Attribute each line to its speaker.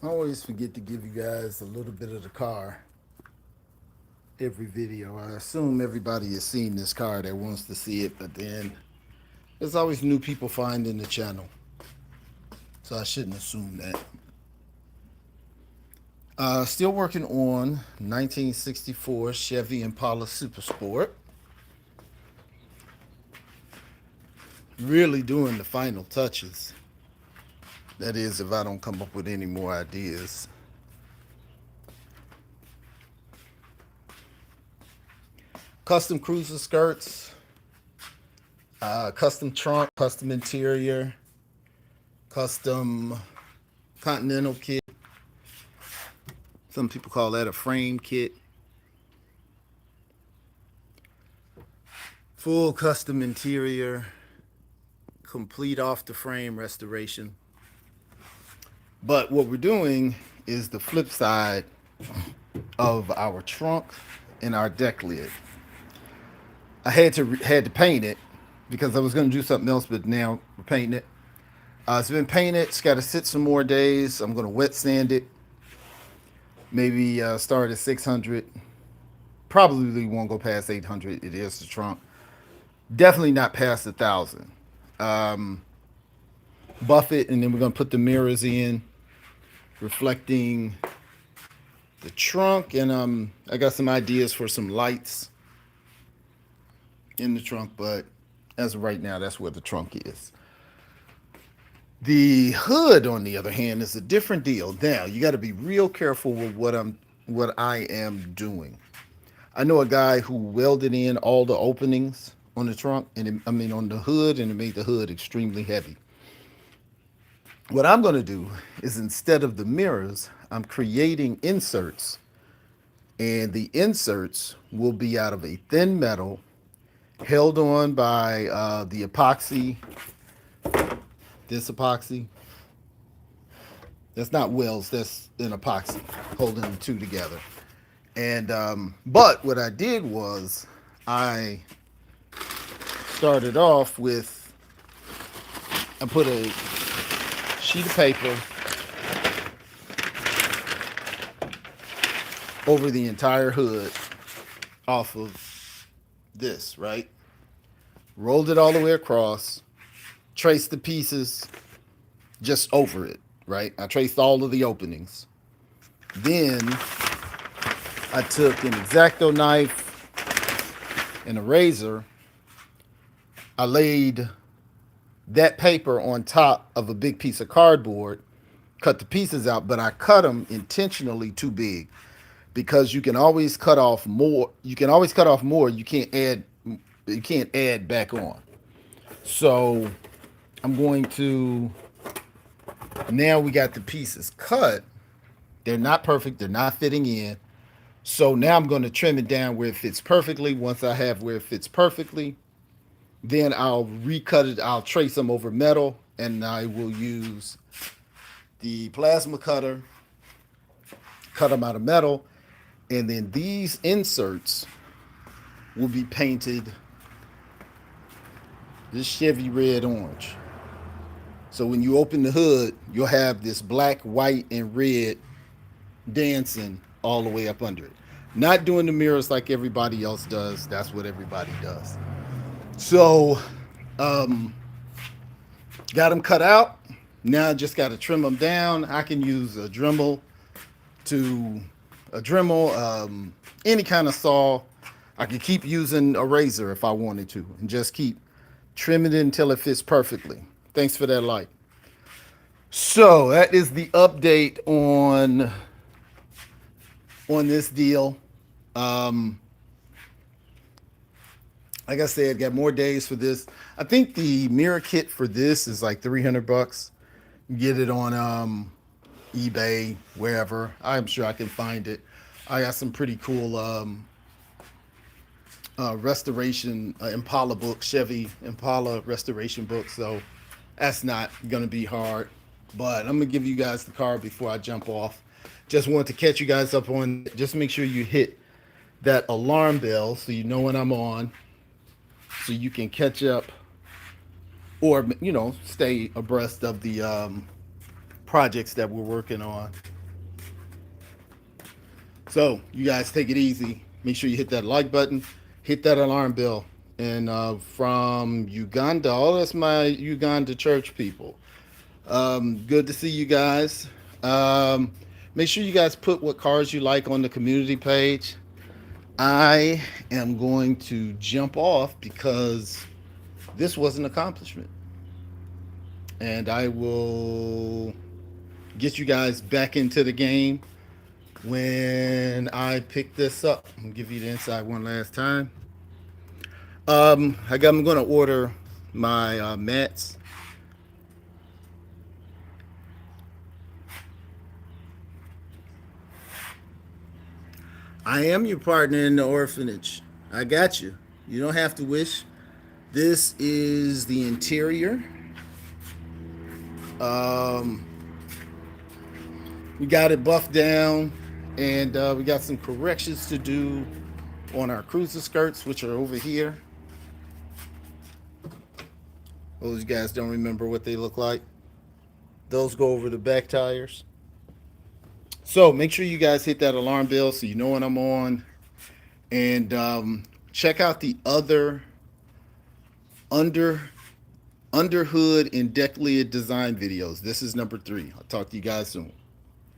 Speaker 1: I always forget to give you guys a little bit of the car every video. I assume everybody has seen this car that wants to see it, but then there's always new people finding the channel. So I shouldn't assume that. Still working on 1964 Chevy Impala Super Sport. Really doing the final touches. That is, if I don't come up with any more ideas. Custom cruiser skirts, custom trunk, custom interior, custom Continental kit. Some people call that a frame kit. Full custom interior, complete off the frame restoration. But what we're doing is the flip side of our trunk and our deck lid. I had to paint it because I was going to do something else, but now we're painting it. It's been painted. It's got to sit some more days. I'm going to wet sand it. Maybe start at 600. Probably won't go past 800. It is the trunk. Definitely not past 1,000. Buff it, and then we're going to put the mirrors in, reflecting the trunk. And I got some ideas for some lights in the trunk, but as of right now, that's where the trunk is. The hood, on the other hand, is a different deal. Now you got to be real careful with what I am doing. I know a guy who welded in all the openings on the trunk, on the hood, and it made the hood extremely heavy. What I'm going to do is, instead of the mirrors, I'm creating inserts, and the inserts will be out of a thin metal held on by the epoxy. This epoxy. That's not welds. That's an epoxy holding the two together. And but what I did was I started off with, I put a sheet of paper over the entire hood off of this, right? Rolled it all the way across, traced the pieces just over it, right? I traced all of the openings. Then I took an X-Acto knife and a razor. I laid that paper on top of a big piece of cardboard, cut the pieces out, but I cut them intentionally too big because you can always cut off more. You can always cut off more. You can't add. You can't add back on. So I'm going to. Now we got the pieces cut. They're not perfect. They're not fitting in. So now I'm going to trim it down where it fits perfectly. Once I have where it fits perfectly, then I'll recut it. I'll trace them over metal, and I will use the plasma cutter, cut them out of metal, and then these inserts will be painted this Chevy red orange. So when you open the hood, you'll have this black, white, and red dancing all the way up under it. Not doing the mirrors like everybody else does. That's what everybody does. So, got them cut out. Now I just got to trim them down. I can use a Dremel any kind of saw. I could keep using a razor if I wanted to, and just keep trimming it until it fits perfectly. Thanks for that like. So that is the update on this deal. Like I said, got more days for this. I think the mirror kit for this is like $300. You get it on eBay, wherever. I'm sure I can find it. I got some pretty cool restoration Impala books, Chevy Impala restoration books. So that's not gonna be hard. But I'm gonna give you guys the car before I jump off. Just want to catch you guys up on. Just make sure you hit that alarm bell so you know when I'm on, so you can catch up or stay abreast of the projects that we're working on. So you guys take it easy. Make sure you hit that like button, hit that alarm bell. And from Uganda, all that's my Uganda church people. Good to see you guys. Um, Make sure you guys put what cars you like on the community page. I am going to jump off because this was an accomplishment. And I will get you guys back into the game when I pick this up. I'm gonna give you the inside one last time. I'm gonna order my mats. I am your partner in the orphanage. I got you. You don't have to wish. This is the interior. Um, we got it buffed down, and we got some corrections to do on our cruiser skirts, which are over here. Those you guys don't remember what they look like. Those go over the back tires. So make sure you guys hit that alarm bell so you know when I'm on. And check out the other under under hood and deck lid design videos. This is number 3. I'll talk to you guys soon.